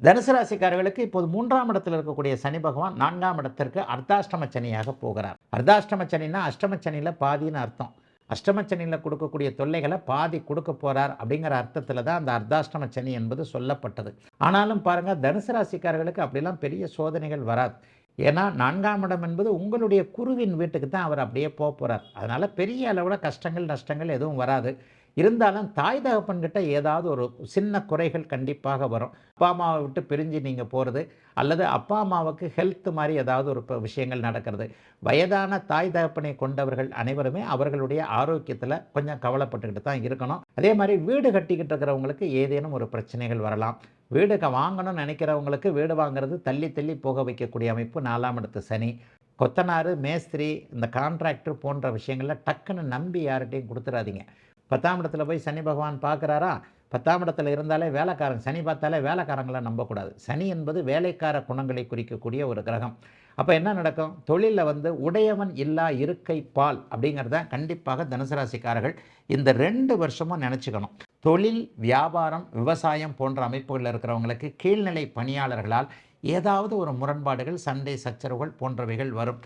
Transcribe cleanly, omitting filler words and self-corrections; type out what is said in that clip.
தனுசு ராசிக்காரர்களுக்கு இப்போது 3ஆம் இடத்தில் இருக்கக்கூடிய சனி பகவான் 4ஆம் இடத்திற்கு அர்த்தாஷ்டம சனியாக போகிறார். அர்த்தாஷ்டம சனின்னா அஷ்டம சனியில பாதின்னு அர்த்தம். அஷ்டம சனியில கொடுக்கக்கூடிய தொல்லைகளை பாதி கொடுக்க போறார் அப்படிங்கிற அர்த்தத்தில் தான் அந்த அர்த்தாஷ்டம சனி என்பது சொல்லப்பட்டது. ஆனாலும் பாருங்க, தனுசு ராசிக்காரர்களுக்கு அப்படிலாம் பெரிய சோதனைகள் வராது. ஏன்னா 4ஆம் இடம் என்பது உங்களுடைய குருவின் வீட்டுக்கு தான் அவர் அப்படியே போறார். அதனால பெரிய அளவில் கஷ்டங்கள் நஷ்டங்கள் எதுவும் வராது. இருந்தாலும் தாய் தகப்பன்கிட்ட ஏதாவது ஒரு சின்ன குறைகள் கண்டிப்பாக வரும். அப்பா அம்மாவை விட்டு பிரிஞ்சு நீங்கள் போகிறது, அல்லது அப்பா அம்மாவுக்கு ஹெல்த் மாதிரி ஏதாவது ஒரு விஷயங்கள் நடக்கிறது. வயதான தாய் தகப்பனை கொண்டவர்கள் அனைவருமே அவர்களுடைய ஆரோக்கியத்தில் கொஞ்சம் கவலைப்பட்டுக்கிட்டு தான் இருக்கணும். அதே மாதிரி வீடு கட்டிக்கிட்டு இருக்கிறவங்களுக்கு ஏதேனும் ஒரு பிரச்சனைகள் வரலாம். வீடு வாங்கணும்னு நினைக்கிறவங்களுக்கு வீடு வாங்குறது தள்ளி தள்ளி போக வைக்கக்கூடிய அமைப்பு 4ஆம் இடத்து சனி. கொத்தனார், மேஸ்திரி, இந்த கான்ட்ராக்டர் போன்ற விஷயங்களில் டக்குன்னு நம்பி யார்கிட்டையும் கொடுத்துடாதீங்க. 10ஆம் இடத்துல போய் சனி பகவான் பார்க்குறாரா, 10ஆம் இடத்துல இருந்தாலே வேலைக்காரன், சனி பார்த்தாலே வேலைக்காரங்களை நம்பக்கூடாது. சனி என்பது வேலைக்கார குணங்களை குறிக்கக்கூடிய ஒரு கிரகம். அப்போ என்ன நடக்கும்? தொழிலில் உடையவன் இல்லா இருக்கை பால் அப்படிங்கிறத கண்டிப்பாக தனுசு ராசிக்காரர்கள் இந்த 2 வருஷமும் நினச்சிக்கணும். தொழில், வியாபாரம், விவசாயம் போன்ற அமைப்புகளில் இருக்கிறவங்களுக்கு கீழ்நிலை பணியாளர்களால் ஏதாவது ஒரு முரண்பாடுகள், சண்டை சச்சரவுகள் போன்றவைகள் வரும்.